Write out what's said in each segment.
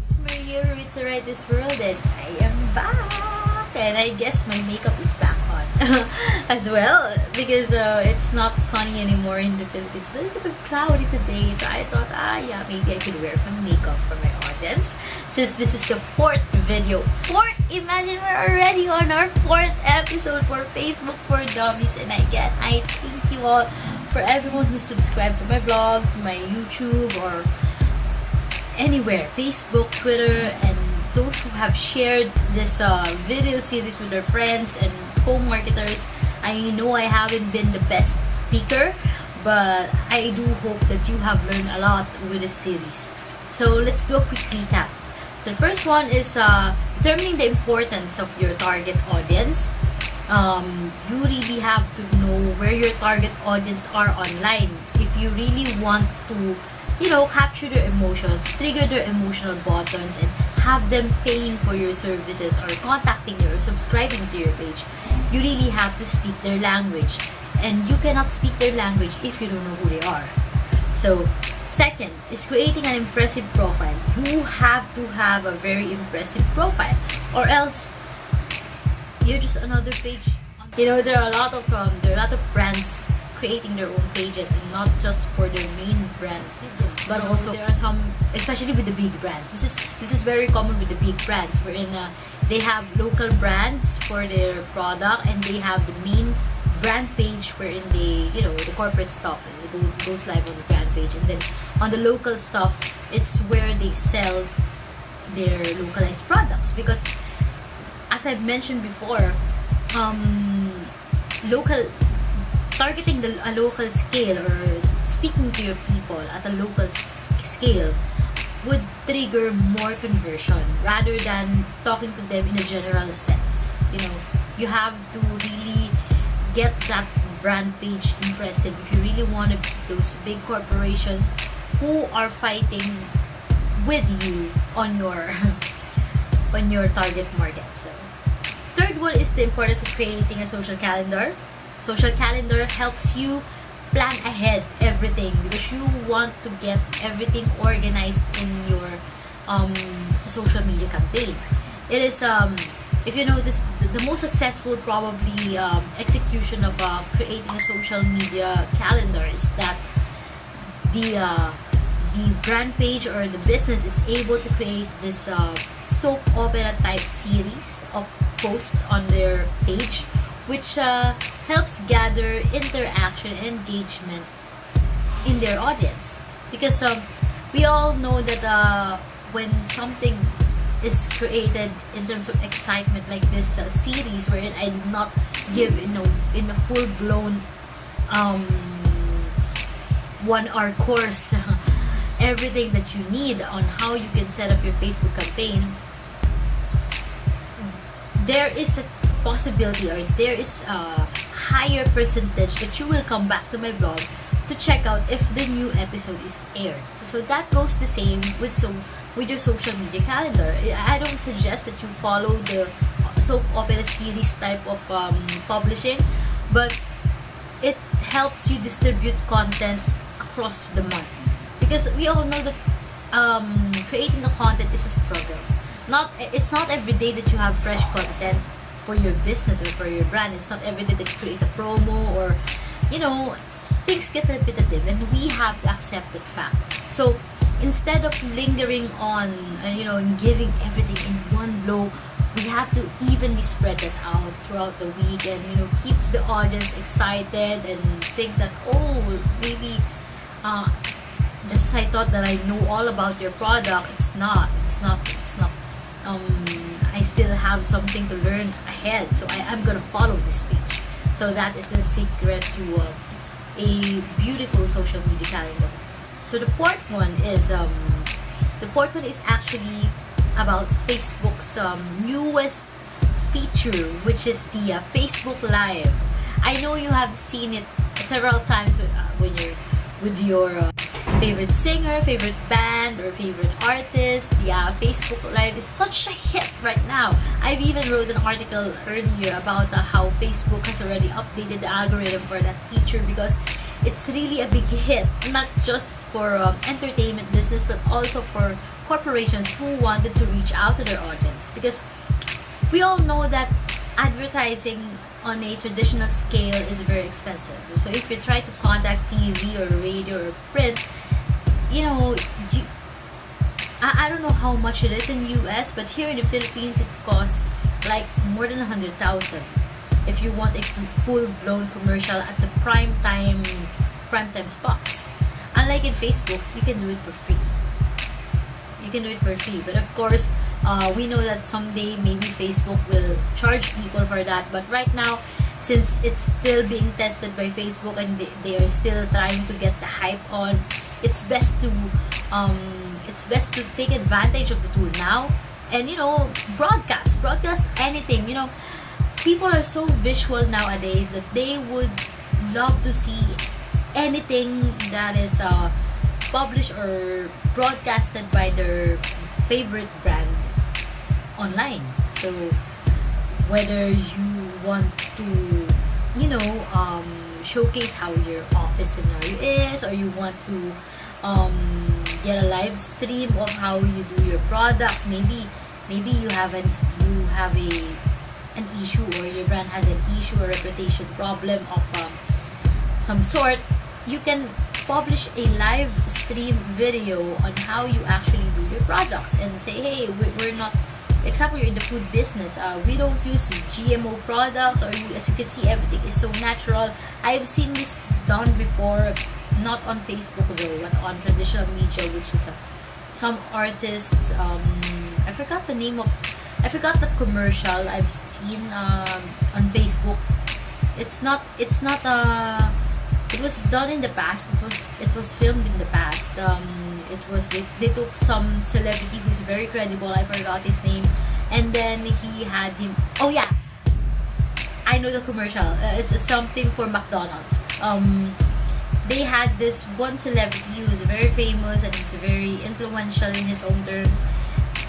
it's Maria who to Right This World, and I am back! And I guess my makeup is back on as well because it's not sunny anymore in the Philippines. It's a little bit cloudy today, so I thought, yeah, maybe I could wear some makeup for my audience. Since this is the fourth video, imagine we're already on our fourth episode for Facebook for Dummies, and again, I thank you all for everyone who subscribed to my blog, to my YouTube, or anywhere, Facebook, Twitter, and those who have shared this video series with their friends and co-marketers. I know I haven't been the best speaker, but I do hope that you have learned a lot with this series. So let's do a quick recap. So the first one is determining the importance of your target audience. You really have to know where your target audience are online if you really want to, capture their emotions, trigger their emotional buttons, and have them paying for your services or contacting you or subscribing to your page. You really have to speak their language, and you cannot speak their language if you don't know who they are. So second is creating an impressive profile. You have to have a very impressive profile, or else you're just another page. There are a lot of brands creating their own pages, and not just for their main brands, but also there are some, especially with the big brands. This is very common with the big brands, wherein they have local brands for their product, and they have the main brand page wherein they, the corporate stuff goes live on the brand page, and then on the local stuff, it's where they sell their localized products. Because as I've mentioned before, targeting a local scale, or speaking to your people at a local scale, would trigger more conversion rather than talking to them in a general sense. You have to really get that brand page impressive if you really want to beat those big corporations who are fighting with you on your on your target market. So third one is the importance of creating a social calendar. Social calendar helps you plan ahead everything, because you want to get everything organized in your social media campaign. It is, if you notice, the most successful probably execution of creating a social media calendar is that the brand page or the business is able to create this soap opera type series of posts on their page, which helps gather interaction and engagement in their audience. Because we all know that when something is created in terms of excitement, like this series wherein I did not give in a full-blown 1-hour course everything that you need on how you can set up your Facebook campaign, there is a possibility, or there is a higher percentage that you will come back to my blog to check out if the new episode is aired. So that goes the same with your social media calendar. I don't suggest that you follow the soap opera series type of publishing, but it helps you distribute content across the month, because we all know that creating the content is a struggle. It's not every day that you have fresh content for your business or for your brand. It's not every day that you create a promo, or things get repetitive, and we have to accept that fact. So instead of lingering on and giving everything in one blow, we have to evenly spread that out throughout the week, and keep the audience excited and think that, maybe just as I thought that I know all about your product, it's not. I still have something to learn ahead, so I'm gonna follow this page. So that is the secret to a beautiful social media calendar. So the fourth one is actually about Facebook's newest feature, which is the Facebook Live. I know you have seen it several times when you're with your favorite singer, favorite band, or favorite artist. Facebook Live is such a hit right now. I've even wrote an article earlier about how Facebook has already updated the algorithm for that feature, because it's really a big hit, not just for entertainment business, but also for corporations who wanted to reach out to their audience, because we all know that advertising on a traditional scale is very expensive. So if you try to contact TV or radio or print, you know, I don't know how much it is in US, but here in the Philippines it costs like more than 100,000 if you want a full-blown commercial at the prime time spots. Unlike in Facebook, you can do it for free. You can do it for free, but of course, we know that someday maybe Facebook will charge people for that. But right now, since it's still being tested by Facebook and they are still trying to get the hype on, it's best to take advantage of the tool now, and broadcast anything. People are so visual nowadays that they would love to see anything that is published or broadcasted by their favorite brand online. So whether you want to showcase how your office scenario is, or you want to get a live stream of how you do your products, maybe you have an issue, or your brand has an issue or reputation problem of some sort, you can publish a live stream video on how you actually do your products and say, hey, we're not, example, you're in the food business, we don't use GMO products, or as you can see, everything is so natural. I've seen this done before, not on Facebook though, but on traditional media, which is some artists, I forgot that commercial I've seen on Facebook. It was done in the past. It was filmed in the past. They took some celebrity who's very credible. I forgot his name, and then he had him. Oh yeah, I know the commercial. It's something for McDonald's. They had this one celebrity who was very famous and was very influential in his own terms,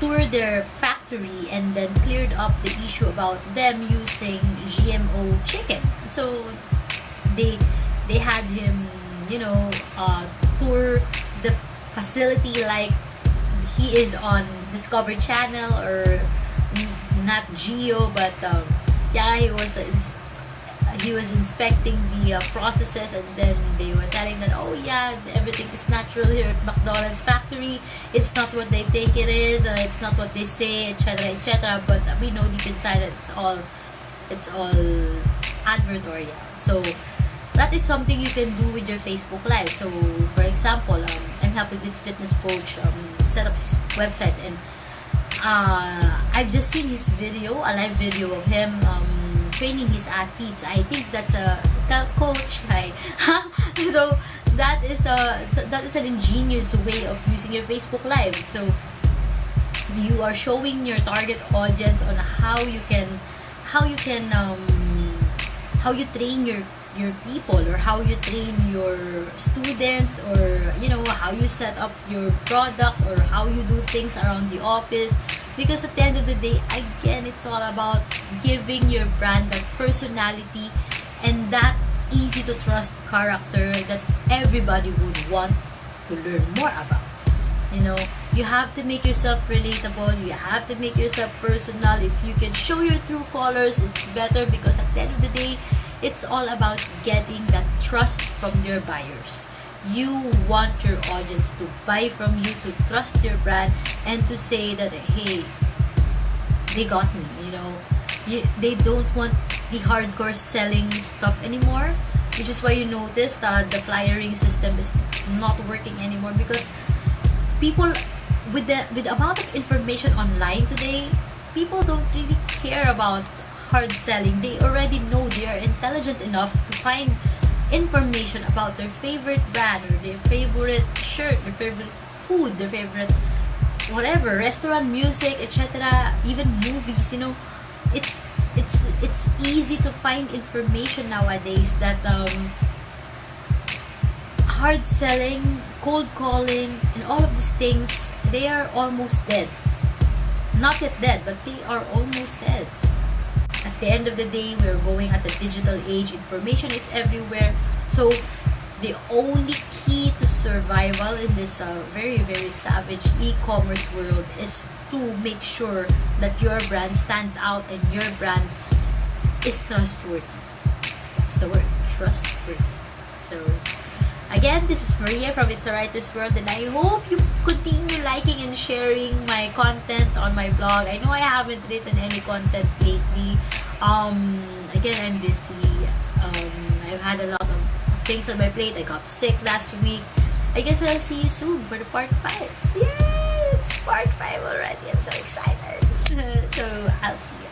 tour their factory and then cleared up the issue about them using GMO chicken. So they had him, tour the facility like he is on Discovery Channel, or not Geo, but yeah, he was inspecting the processes, and then they were telling that, oh yeah, everything is natural here at McDonald's factory. It's not what they think it is, it's not what they say, etc., etc. But we know deep inside that it's all advertorial. So that is something you can do with your Facebook Live. So for example, I'm helping this fitness coach set up his website, and I've just seen his video, a live video of him training his athletes. I think that's a coach. Hi. So that is an ingenious way of using your Facebook Live. So you are showing your target audience on how you train your people, or how you train your students, or how you set up your products, or how you do things around the office. Because at the end of the day, again, it's all about giving your brand that personality and that easy to trust character that everybody would want to learn more about. You have to make yourself relatable, you have to make yourself personal. If you can show your true colors, it's better, because at the end of the day, it's all about getting that trust from your buyers. You want your audience to buy from you, to trust your brand, and to say that, hey, they got me. They don't want the hardcore selling stuff anymore, which is why you notice that the flyering system is not working anymore, because people, with the amount of information online today, people don't really care about hard selling. They already know, they are intelligent enough to find information about their favorite brand, or their favorite shirt, their favorite food, their favorite whatever, restaurant, music, etc., even movies. It's easy to find information nowadays that hard selling, cold calling, and all of these things, they are almost dead. Not yet dead, but they are almost dead. At the end of the day, we're going at the digital age. Information is everywhere. So The only key to survival in this very, very savage e-commerce world is to make sure that your brand stands out and your brand is trustworthy. That's the word, trustworthy. So, again, this is Maria from It's a Writer's World, and I hope you continue liking and sharing my content on my blog. I know I haven't written any content lately. Again, I'm busy. I've had a lot of things on my plate. I got sick last week. I guess I'll see you soon for the part 5. Yay! It's part 5 already. I'm so excited. So, I'll see you.